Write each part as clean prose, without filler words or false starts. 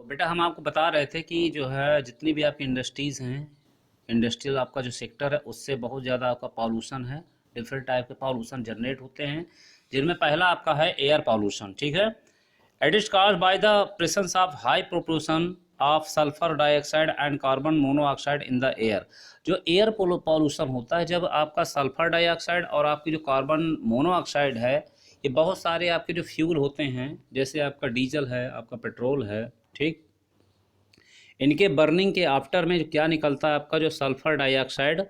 तो बेटा हम आपको बता रहे थे कि जो है जितनी भी आपकी इंडस्ट्रीज़ हैं, इंडस्ट्रियल आपका जो सेक्टर है उससे बहुत ज़्यादा आपका पॉल्यूशन है। डिफरेंट टाइप के पॉल्यूशन जनरेट होते हैं, जिनमें पहला आपका है एयर पॉल्यूशन। ठीक है, it is caused by the presence of high proportion of sulfur dioxide and carbon monoxide in the air। जो एयर पॉल्यूशन होता है, जब आपका सल्फर डाइऑक्साइड और आपकी जो कार्बन मोनोऑक्साइड है, ये बहुत सारे आपके जो फ्यूल होते हैं, जैसे आपका डीजल है, आपका पेट्रोल है, ठीक, इनके बर्निंग के आफ्टर में क्या निकलता है, आपका जो सल्फर डाइऑक्साइड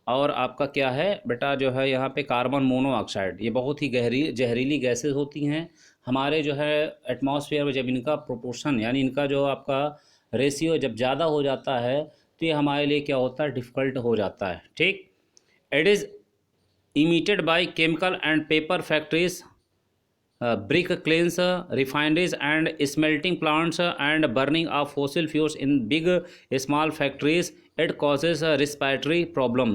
और आपका क्या है बेटा, जो है यहाँ पे कार्बन मोनोऑक्साइड, ये बहुत ही गहरी जहरीली गैसेस होती हैं हमारे जो है एटमॉस्फेयर में। जब इनका प्रोपोर्शन यानी इनका जो आपका रेशियो जब ज़्यादा हो जाता है तो ये हमारे लिए क्या होता है, डिफ़िकल्ट हो जाता है। ठीक, it is emitted by chemical and paper factories, brick kilns, refineries and smelting plants, and burning of fossil fuels in big small factories। it causes a respiratory problem।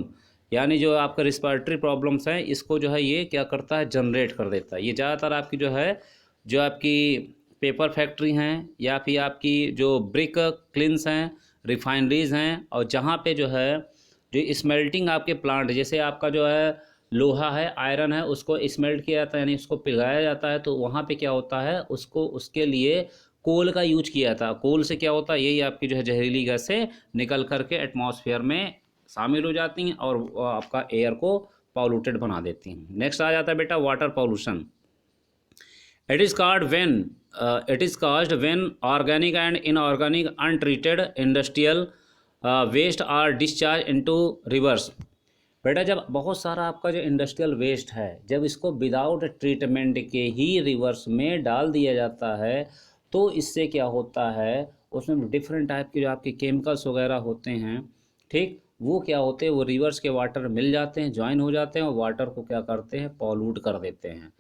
यानी जो आपका रिस्पायरेटरी प्रॉब्लम्स हैं, इसको जो है ये क्या करता है, जनरेट कर देता है। ये ज़्यादातर आपकी जो है, जो आपकी पेपर फैक्ट्री हैं या फिर आपकी जो ब्रिक क्लिन्स हैं, रिफाइनरीज़ हैं, और जहाँ पे जो है जो स्मेल्टिंग आपके प्लांट, जैसे आपका जो है लोहा है, आयरन है, उसको स्मेल्ट किया जाता है यानी उसको पिघलाया जाता है, तो वहाँ पे क्या होता है, उसको उसके लिए कोल का यूज किया जाता है। कोल से क्या होता है, यही आपकी जो है जहरीली गैसें निकल करके एटमॉस्फेयर में शामिल हो जाती हैं और आपका एयर को पॉल्यूटेड बना देती हैं। नेक्स्ट आ जाता है बेटा water pollution. It is called when it is caused when organic and inorganic untreated industrial waste are discharge into rivers. बेटा जब बहुत सारा आपका जो इंडस्ट्रियल वेस्ट है, जब इसको विदाउट ट्रीटमेंट के ही रिवर्स में डाल दिया जाता है, तो इससे क्या होता है, उसमें डिफरेंट टाइप के जो आपके केमिकल्स वगैरह होते हैं, ठीक, वो क्या होते हैं, वो रिवर्स के वाटर में मिल जाते हैं, ज्वाइन हो जाते हैं और वाटर को क्या करते हैं, पॉल्यूट कर देते हैं।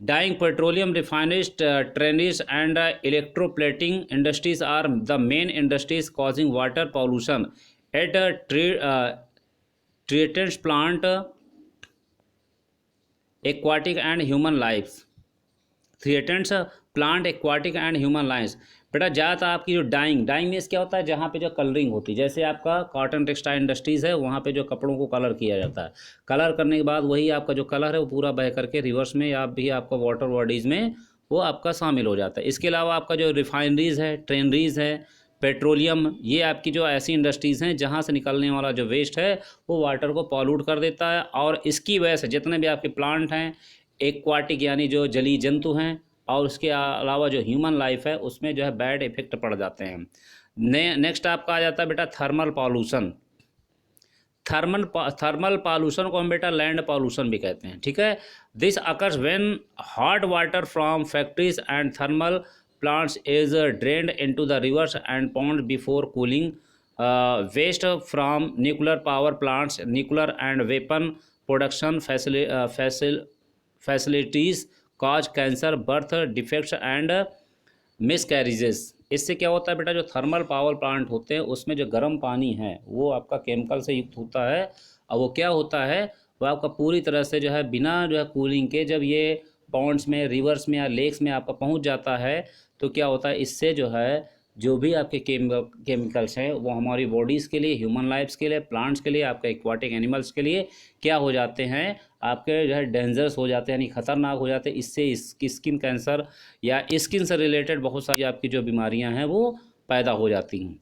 Dyeing petroleum refineries, tanneries and electroplating industries are the main industries causing water pollution at treatment plant, aquatic and human lives। Threatens plant, aquatic and human lives. बेटा ज़्यादातर आपकी जो डाइंग में क्या होता है, जहाँ पे जो कलरिंग होती है, जैसे आपका कॉटन टेक्सटाइल इंडस्ट्रीज़ है, वहाँ पे जो कपड़ों को कलर किया जाता है, कलर करने के बाद वही आपका जो कलर है वो पूरा बह करके रिवर्स में या भी आपका वाटर बॉडीज़ में वो आपका शामिल हो जाता है। इसके अलावा आपका जो रिफाइनरीज़ है, ट्रेनरीज़ है, पेट्रोलियम, ये आपकी जो ऐसी इंडस्ट्रीज़ हैं जहाँ से निकलने वाला जो वेस्ट है वो वाटर को पॉल्यूट कर देता है, और इसकी वजह से जितने भी आपके प्लांट हैं, एक्वाटिक यानी जो जलीय जंतु हैं, और उसके अलावा जो ह्यूमन लाइफ है उसमें जो है बैड इफेक्ट पड़ जाते हैं। नेक्स्ट आपका आ जाता है बेटा थर्मल पॉल्यूशन। थर्मल पॉल्यूशन को हम बेटा लैंड पॉल्यूशन भी कहते हैं। ठीक है, this occurs when hot water from factories and thermal plants is drained into the rivers and ponds before cooling। waste from nuclear power plants, nuclear and weapon production facilities cause cancer, birth defects and miscarriages। इससे क्या होता है बेटा, जो thermal power plant होते हैं उसमें जो गर्म पानी है वो आपका केमिकल से युक्त होता है, और वो क्या होता है, वो आपका पूरी तरह से जो है बिना जो है कूलिंग के जब ये पॉन्ड्स में, रिवर्स में या लेक्स में आपका पहुंच जाता है, तो क्या होता है, इससे जो है जो भी आपके केमिकल्स हैं वो हमारी बॉडीज़ के लिए, ह्यूमन लाइफ्स के लिए, प्लांट्स के लिए, आपके एक्वाटिक एनिमल्स के लिए क्या हो जाते हैं, आपके जो है डेंजरस हो जाते हैं, यानी ख़तरनाक हो जाते हैं। इससे स्किन कैंसर या स्किन से रिलेटेड बहुत सारी आपकी जो बीमारियां हैं वो पैदा हो जाती हैं।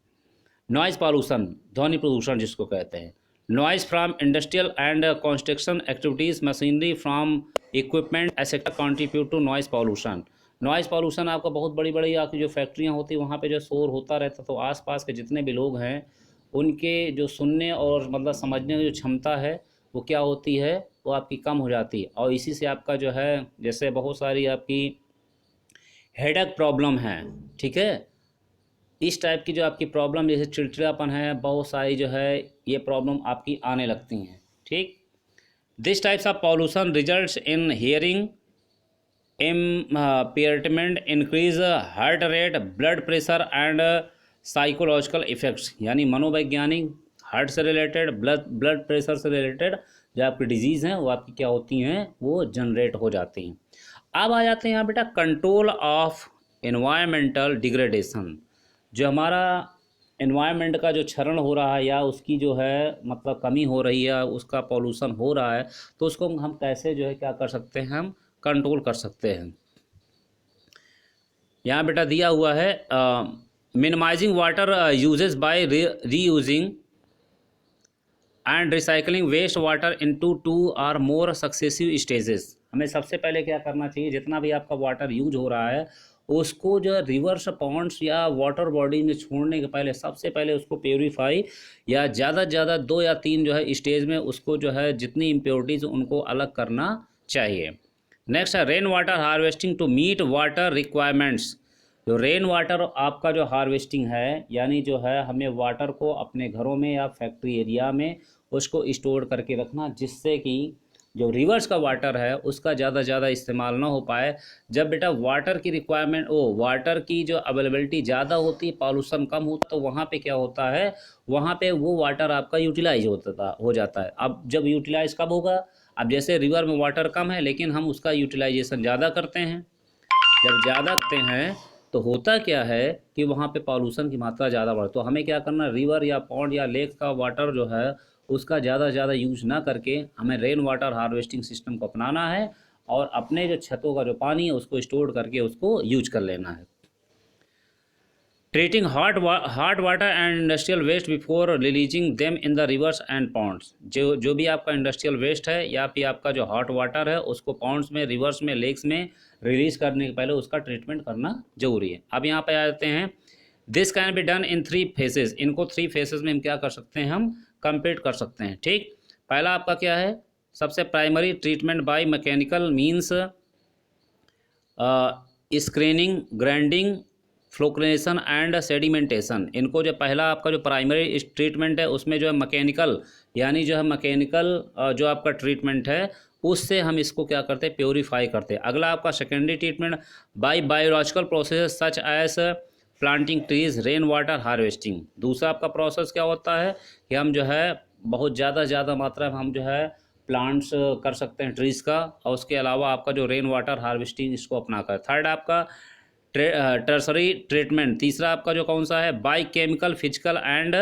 नॉइज़ पॉल्यूशन, ध्वनि प्रदूषण जिसको कहते हैं। Noise from industrial and construction activities, machinery from equipment etcetera contribute to noise pollution. Noise pollution आपका बहुत बड़ी बड़ी आपकी जो फैक्ट्रियाँ होती हैं वहाँ पे जो शोर होता रहता, तो आसपास के जितने भी लोग हैं उनके जो सुनने और मतलब समझने की जो क्षमता है वो क्या होती है, वो आपकी कम हो जाती है, और इसी से आपका जो है जैसे बहुत सारी आपकी हेडेक प्रॉब्लम है, ठीक है, इस टाइप की जो आपकी प्रॉब्लम जैसे चिड़चिड़ापन है, बहुत सारी जो है ये प्रॉब्लम आपकी आने लगती हैं। ठीक, this types of pollution results in hearing impairment, increase heart rate, blood pressure and psychological effects. यानी मनोवैज्ञानिक, हार्ट से रिलेटेड, ब्लड प्रेशर से रिलेटेड जो आपकी डिजीज़ हैं वो आपकी क्या होती हैं, वो जनरेट हो जाती हैं। अब आ जाते हैं यहाँ बेटा कंट्रोल ऑफ एनवायरमेंटल डिग्रेडेशन, जो हमारा एनवायरनमेंट का जो क्षरण हो रहा है या उसकी जो है मतलब कमी हो रही है, उसका पॉल्यूशन हो रहा है, तो उसको हम कैसे जो है क्या कर सकते हैं, हम कंट्रोल कर सकते हैं। यहाँ बेटा दिया हुआ है minimizing water uses by reusing and recycling waste water into 2 और मोर सक्सेसिव स्टेजेस। हमें सबसे पहले क्या करना चाहिए, जितना भी आपका वाटर यूज हो रहा है उसको जो है रिवर्स पॉन्ड्स या वाटर बॉडी में छोड़ने के पहले सबसे पहले उसको प्योरीफाई या ज़्यादा से ज़्यादा 2 या 3 जो है स्टेज में उसको जो है जितनी इम्प्योरिटीज़ उनको अलग करना चाहिए। नेक्स्ट है rain water harvesting to meet water requirements. जो रेन वाटर आपका जो हार्वेस्टिंग है, यानी जो है हमें वाटर को अपने घरों में या फैक्ट्री एरिया में उसको स्टोर करके रखना, जिससे कि जो रिवर्स का वाटर है उसका ज़्यादा से ज़्यादा इस्तेमाल ना हो पाए। जब बेटा वाटर की रिक्वायरमेंट वाटर की जो अवेलेबिलिटी ज़्यादा होती है, पॉल्यूशन कम होता, तो वहाँ पे क्या होता है, वहाँ पे वो वाटर आपका यूटिलाइज हो जाता है। अब जब यूटिलाइज कब होगा, अब जैसे रिवर में वाटर कम है लेकिन हम उसका यूटिलाइजेशन ज़्यादा करते हैं, जब ज़्यादा करते हैं तो होता क्या है कि वहाँ पे पॉल्यूशन की मात्रा ज़्यादा बढ़, तो हमें क्या करना, रिवर या पॉन्ड या लेक का वाटर जो है उसका ज़्यादा से ज़्यादा यूज ना करके हमें रेन वाटर हार्वेस्टिंग सिस्टम को अपनाना है और अपने जो छतों का जो पानी है उसको स्टोर करके उसको यूज कर लेना है। Treating hot water and industrial waste before releasing them in the rivers and ponds. जो भी आपका इंडस्ट्रियल वेस्ट है या फिर आपका जो हॉट वाटर है उसको पॉन्ड्स में, रिवर्स में, लेक्स में रिलीज करने के पहले उसका ट्रीटमेंट करना जरूरी है। अब यहाँ पे आ जाते हैं, this can be done in 3 phases. इनको 3 फेजेस में हम क्या कर सकते हैं, हम कंप्लीट कर सकते हैं। ठीक, पहला आपका क्या है, सबसे primary treatment by mechanical means screening, grinding, flocculation and sedimentation. इनको जो पहला आपका जो प्राइमरी ट्रीटमेंट है उसमें जो है मैकेनिकल, यानी जो है मैकेनिकल जो आपका ट्रीटमेंट है उससे हम इसको क्या करते हैं, प्योरीफाई करते हैं। अगला आपका secondary treatment by biological process such as planting trees, rain water harvesting. दूसरा आपका प्रोसेस क्या होता है कि हम जो है बहुत ज़्यादा मात्रा में हम जो है प्लांट्स कर सकते हैं ट्रीज़ का, और उसके अलावा आपका जो रेन वाटर हार्वेस्टिंग इसको अपना कर। थर्ड आपका टर्सरी ट्रीटमेंट, तीसरा आपका जो कौन सा है, by chemical, physical and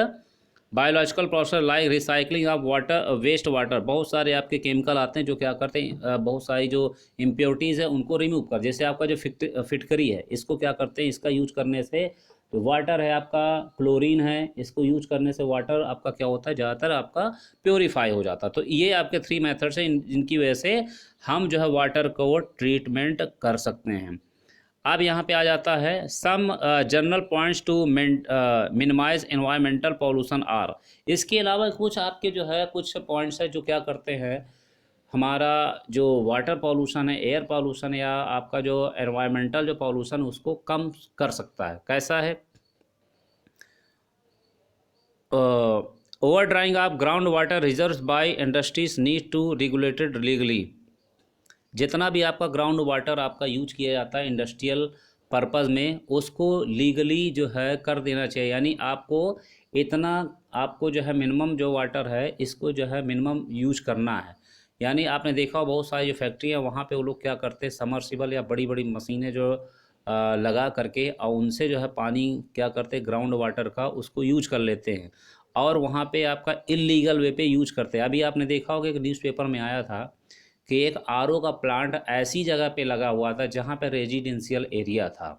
biological process like recycling of water, waste water. बहुत सारे आपके केमिकल आते हैं जो क्या करते हैं, बहुत सारी जो इम्प्योरिटीज़ है उनको रिमूव कर, जैसे आपका जो फिटकरी है इसको क्या करते हैं, इसका यूज करने से जो वाटर है आपका क्लोरीन है, इसको यूज करने से वाटर आपका क्या होता है, ज़्यादातर आपका प्योरीफाई हो जाता है। तो ये आपके 3 मेथड्स हैं जिनकी वजह से हम जो है वाटर को ट्रीटमेंट कर सकते हैं। अब यहाँ पे आ जाता है some general points to minimize environmental pollution are. इसके अलावा कुछ आपके जो है कुछ पॉइंट्स है जो क्या करते हैं, हमारा जो वाटर पॉल्यूशन है, एयर पॉल्यूशन या आपका जो एनवायरमेंटल जो पॉल्यूशन उसको कम कर सकता है। कैसा है, over drawing of ground water reserves by industries need to regulated legally. जितना भी आपका ग्राउंड वाटर आपका यूज किया जाता है इंडस्ट्रियल पर्पज़ में, उसको लीगली जो है कर देना चाहिए। यानी आपको इतना, आपको जो है मिनिमम जो वाटर है इसको जो है मिनिमम यूज करना है। यानी आपने देखा हो बहुत सारी जो फैक्ट्री है वहाँ पे वो लोग क्या करते हैं, समरसिबल या बड़ी बड़ी मशीनें जो लगा करके और उनसे जो है पानी क्या करते हैं, ग्राउंड वाटर का उसको यूज कर लेते हैं और वहाँ पे आपका इलीगल वे पे यूज करते हैं। अभी आपने देखा होगा कि न्यूज़पेपर में आया था कि एक आरओ का प्लांट ऐसी जगह पे लगा हुआ था जहाँ पे रेजिडेंशियल एरिया था।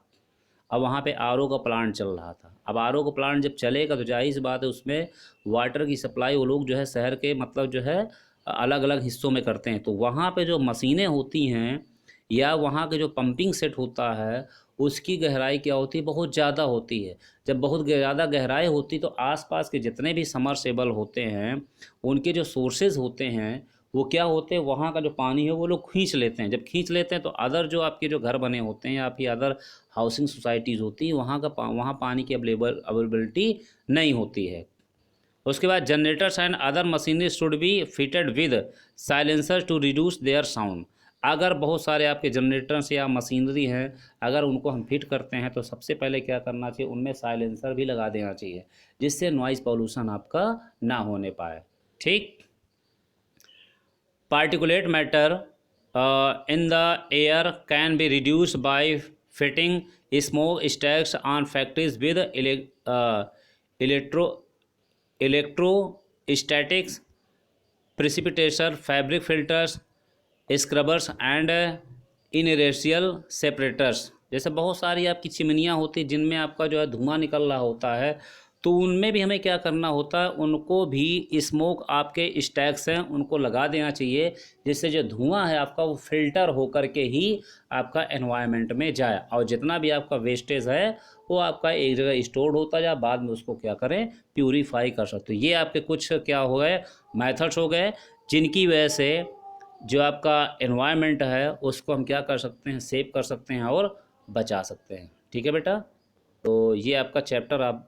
अब वहाँ पे आरओ का प्लांट चल रहा था। अब आरओ का प्लांट जब चलेगा तो जाहिर सी बात है उसमें वाटर की सप्लाई वो लोग जो है शहर के मतलब जो है अलग अलग हिस्सों में करते हैं। तो वहाँ पे जो मशीनें होती हैं या वहाँ के जो पंपिंग सेट होता है उसकी गहराई क्या होती है, बहुत ज़्यादा होती है। जब बहुत ज़्यादा गहराई होती तो आसपास के जितने भी समरसेबल होते हैं उनके जो सोर्सेज होते हैं वो क्या होते हैं, वहाँ का जो पानी है वो लोग खींच लेते हैं। जब खींच लेते हैं तो अदर जो आपके जो घर बने होते हैं या फिर अदर हाउसिंग सोसाइटीज़ होती हैं वहाँ पानी की अवेलेबिलिटी नहीं होती है। उसके बाद generators and other machinery should be fitted with silencer to reduce their sound. अगर बहुत सारे आपके जनरेटर्स या मशीनरी हैं, अगर उनको हम फिट करते हैं तो सबसे पहले क्या करना चाहिए, उनमें साइलेंसर भी लगा देना चाहिए जिससे नॉइज़ पॉल्यूशन आपका ना होने पाए। ठीक, particulate matter in the air can be reduced by fitting smoke stacks on factories with electro electrostatic precipitation fabric filters scrubbers and inertial separators. जैसे बहुत सारी आपकी चिमनियाँ होती जिनमें आपका जो है धुआं निकल रहा होता है, तो उनमें भी हमें क्या करना होता है, उनको भी स्मोक आपके स्टैक्स हैं उनको लगा देना चाहिए, जिससे जो धुआं है आपका वो फिल्टर होकर के ही आपका एनवायरनमेंट में जाए, और जितना भी आपका वेस्टेज है वो आपका एक जगह स्टोर होता जाए, बाद में उसको क्या करें, प्यूरीफाई कर सकते हो। ये आपके कुछ क्या हो गए, मैथड्स हो गए, जिनकी वजह से जो आपका एनवायरनमेंट है उसको हम क्या कर सकते हैं, सेव कर सकते हैं और बचा सकते हैं। ठीक है बेटा, तो ये आपका चैप्टर आप